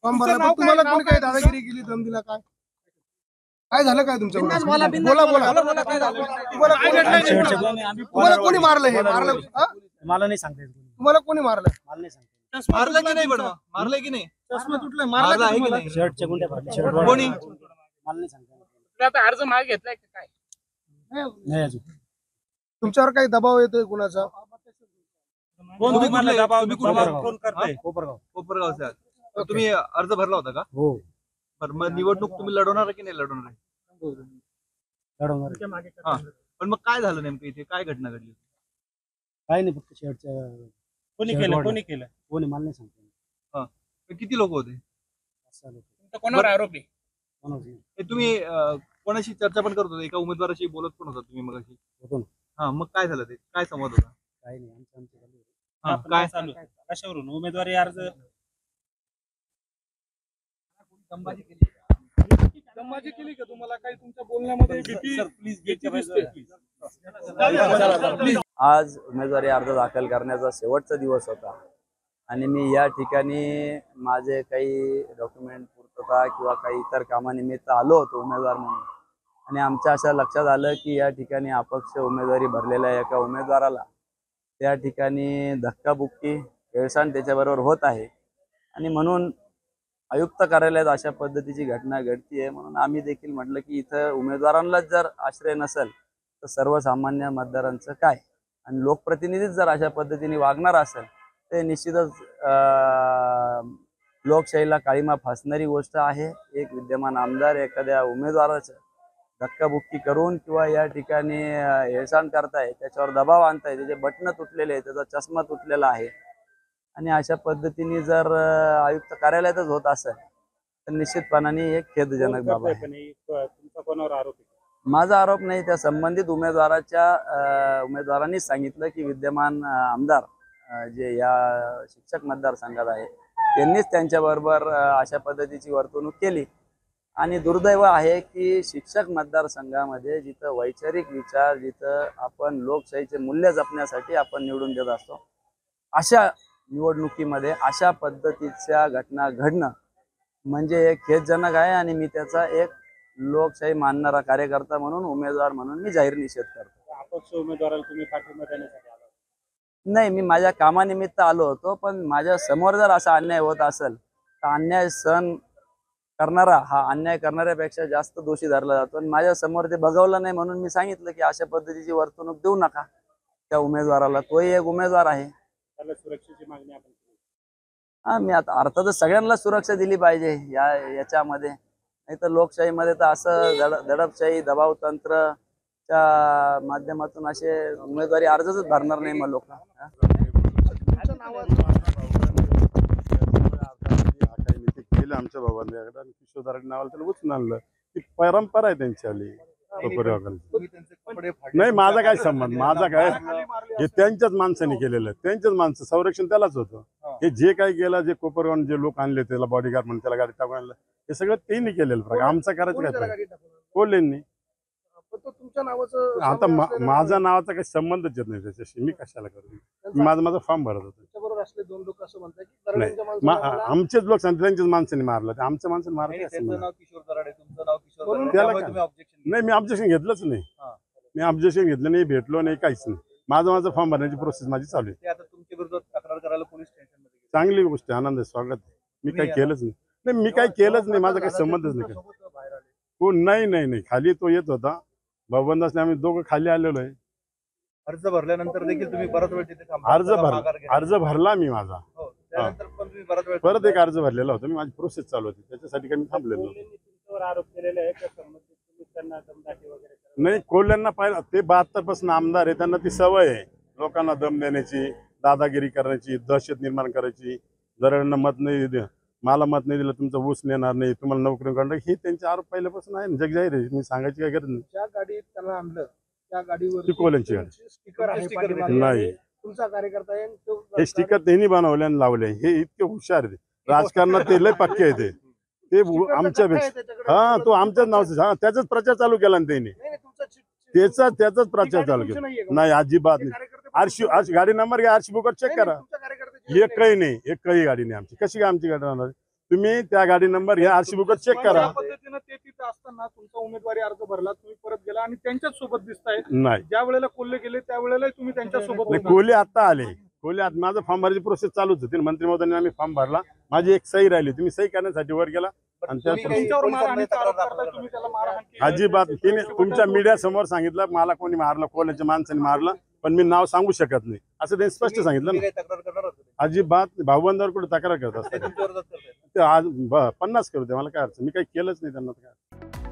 Form भरला पण तुम्हाला कोणी काय दादागिरी केली, दम दिला, काय काय झालं काय तुमच्याकडे? बोला बोला काय झालं? तुम्हाला कोणी मारलं? हे मारलं मला नाही सांगता येत. तुम्हाला कोणी मारलं? मला नाही सांगता मारलं की नाही? पण मारलं की नाही? चष्मा तुटलाय, मारलं आहे की तुम्हाला? नाही? शर्टच्या गुंड्या पडल्या. शर्ट कोणी? मला नाही सांगता येत. आता अर्ज मागे घेतलाय का काय? नाही अजून. तुमच्यावर काही दबाव येतोय कुणाचा? तुम्ही कुठले? तुम्ही कुठले? कोण करताय? कोपरगाव. कोपरगावचे आहात. तर तुम्ही अर्ज भरला होता का? हो. बरं, मग निवडणूक तुम्ही लढवणार की नाही लढवणार आहे? लढवणार. हा. पण मग काय झालं नेमकं इथे? काय घटना घडली? काय नाही, फक्त शर्टच्या कोणी शर्ट केलं? वाढला. कोणी केलं? कोणी मला नाही सांगता येत. तर किती लोक होते? असं आलं. तुमचा कोणावर आरोप आहे? कोणाचं नाही. हे तुम्ही कोणाशी चर्चा पण करत होता? एका उमेदवाराशी बोलत पण होता तुम्ही मग? होतो ना. हा, मग काय झालं? ते काय संवाद होता? काही नाही, आमचं चालू आहे. हा, आपण काय? चालू आहे? कशावरून उमेदवारी अर्ज? दमाजी केली का तुम्हाला? काही तुमच्या बोलण्यामध्ये भीती दिसते? आज उमेदवारी अर्ज दाखल करण्याचा शेवटचा दिवस होता आणि मी या ठिकाणी माझे काही डॉक्युमेंट पूर्तता किंवा काही इतर कामानिमित्त आलो होतो उमेदवार म्हणून, आणि आमच्या अशा लक्षात आलं की या ठिकाणी अपक्ष उमेदवारी भरलेल्या एका उमेदवाराला त्या ठिकाणी धक्काबुक्की हेळसांड त्याच्याबरोबर होत आहे, आणि म्हणून आयुक्त कार्यालयात अशा पद्धतीची घटना घडतीये. म्हणून आम्ही देखील म्हटलं की इथं उमेदवारांनाच जर आश्रय नसेल तर सर्वसामान्य मतदारांचं काय, आणि लोकप्रतिनिधीच जर अशा पद्धतीने वागणार असेल ते निश्चितच लोकशाहीला काळीमा फासणारी गोष्ट आहे. एक विद्यमान आमदार एखाद्या उमेदवाराचं धक्काबुक्की करून किंवा या ठिकाणी हेळसांड करताय, त्याच्यावर दबाव आणताय, त्याचे बटणं तुटलेले आहे, त्याचा चष्मा तुटलेला आहे, आणि अशा पद्धतीने जर आयुक्त कार्यालयातच होत असेल तर निश्चितपणाने एक खेदजनक बाब आहे. तुमचा कोणावर आरोप आहे? माझा आरोप नाही, त्या संबंधित उमेदवारांनीच सांगितलं की विद्यमान आमदार जे या शिक्षक मतदारसंघात आहे त्यांनीच त्यांच्याबरोबर अशा पद्धतीची वर्तणूक केली. आणि दुर्दैव आहे की शिक्षक मतदारसंघामध्ये जिथं वैचारिक विचार, जिथं आपण लोकशाहीचे मूल्य जपण्यासाठी आपण निवडून देत असतो, अशा निवडणुकीमध्ये अशा पद्धतीच्या घटना घडणं म्हणजे एक खेदजनक आहे, आणि मी त्याचा एक लोकशाही मानणारा कार्यकर्ता म्हणून, उमेदवार म्हणून मी जाहीर निषेध करतो. अपक्ष उमेदवाराला तुम्ही पाठिंबा देण्यासाठी आला? नाही, मी माझ्या कामानिमित्त आलो होतो, पण माझ्या समोर जर असा अन्याय होत असेल तर अन्याय सहन करणारा हा अन्याय करणाऱ्यापेक्षा जास्त दोषी धरला जातो, आणि माझ्या समोर ते बघवलं नाही म्हणून मी सांगितलं की अशा पद्धतीची वर्तणूक देऊ नका त्या उमेदवाराला. तोही एक उमेदवार आहे. त्याला सुरक्षेची मागणी आपण केली. हा, मी आता अर्थातच सगळ्यांना सुरक्षा दिली पाहिजे याच्यामध्ये, नाही तर लोकशाहीमध्ये तर असं दडपशाही दबाव तंत्रच्या माध्यमातून असे उमेदवारी अर्जच भरणार नाही मग लोक. केलं आमच्या बाबांनी आणि किशोरदारांनी नावाला त्याला उचलून आणलं. ती परंपरा आहे त्यांची आली. नाही, माझा काय संबंध, माझा काय, हे त्यांच्याच माणसाने केलेलं, त्यांच्याच माणसं, संरक्षण त्यालाच होतं. हे जे काही केलं, जे कोपरगावून जे लोक आणले त्याला बॉडीगार्ड म्हणून त्याला गाडी टाकून आणलं, हे सगळं त्यांनी केलेलं प्रकार. आमचा करायचं काय प्रकार बोललेंनी. तुमच्या नावाचं आता माझ्या नावाचा काही संबंधच येत नाही त्याच्याशी. मी कशाला करू? माझा फॉर्म भरत होतो. असले दोन लोक असं म्हणतात की नाही, दरम्यानच्या माणसाला आमचेच लोक सांगतात त्यांच्याच माणसाने मारलं. आमच्या माणसाने मारलं त्यांचं नाव किशोर दराडे, तुमचं नाव किशोर दराडे, त्याला त्यामुळे काय? तुम्ही ऑब्जेक्शन नाही, मी ऑब्जेक्शन घेतलंच नाही. मी ऑब्जेक्शन घेतलं नाही, भेटलो नाही, काहीच नाही. माझा फॉर्म भरण्याची प्रोसेस माझी चालू आहे. ते आता तुमच्या विरोधात तक्रार करायला पोलीस स्टेशनमध्ये गेले. चांगली गोष्ट आहे, आनंद आहे, स्वागत आहे. मी काही केलंच नाही. नाही, मी काही केलंच नाही, माझा काही संबंधच नाही. हो, नाही नाही नाही, खाली तो येत होता बाबंदासने, आम्ही दोघं खाली आलेलो आहे. अर्ज भरल्यानंतर देखील तुम्ही बराच वेळ तिथे अर्ज भरला मी माझा. हो, त्यानंतर पण तुम्ही बराच वेळ परत एक अर्ज भरलेला होता मी, माझी प्रोसेस चालू होती, त्याच्यासाठी काही मी थांबलेलो नव्हतो. तुमच्यावर आरोप केलेले आहे त्या संबंधित तुम्ही त्यांना दमदाटी वगैरे करा. नाही, कोल्ह्यांना पाहिलं, ते 72 पासून आमदार आहे, त्यांना ती सवय आहे लोकांना दम देण्याची, दादागिरी करण्याची, दहशत निर्माण करायची. जरांना मत नाही दे, मला मत नाही दिलं तुमचं ऊस नेणार नाही, तुम्हाला नोकरी करणार, हे त्यांचे आरोप पहिल्यापासून आहे. जग जाहीर आहे, मी सांगायची काय गरज नाही. ज्या गाडीत त्यांना आणलं त्या गाडीवर ती कोल्ह्यांची गाडी स्टिकर आहे स्टिकर पाठीमागे. नाही. तुमचा कार्यकर्ता आहे आणि तो हे स्टिकर त्यांनी बनवले आणि लावले. हे इतके हुशार आहेत राजकारणात, ते लय पक्के आहेत. ते आमच्यापेक्षा, हा, तो आमच्याच नावाचा, हा, त्याचाच प्रचार चालू केला ना त्यांनी. त्याचाच प्रचार चालू केला. नाही, अजिबात नाही. आज गाडी नंबर घ्या, आरशी बुकवर चेक करा. एकही नाही, एकही गाडी नाही आमची. कशी काय आमची गाडी राहणार? तुम्ही त्या गाडी नंबर घ्या, आरसी बुक चेक करा. ज्या पद्धतीनं ते तिथे असताना तुमचा उमेदवारी अर्ज भरला, तुम्ही परत गेला आणि त्यांच्याच सोबत दिसताय. नाही ज्या वेळेला कोल्हे गेले त्यावेळेला तुम्ही त्यांच्या सोबत नाही, कोहली आता आले. कोहली आता माझं फॉर्म भरायची प्रोसेस चालूच होती. मंत्री महोदयांनी आम्ही फॉर्म भरला, माझी एक सही राहिली, तुम्ही सही करण्यासाठी वर गेला आणि त्या तुमच्यावर मारहाणीचा आरोप करताय, तुम्ही त्याला मारहाण केली. अजिबात तिने तुमच्या मीडिया समोर सांगितलं मला कोणी मारलं, कोल्याच्या माणसाने मारलं, पण मी नाव सांगू शकत नाही असं त्यांनी स्पष्ट सांगितलं ना. अजिबात भाऊबंदावर कुठे तक्रार करत असतात ते आज 50 करू दे, मला काय अडचण, मी काही केलंच नाही त्यांना. काय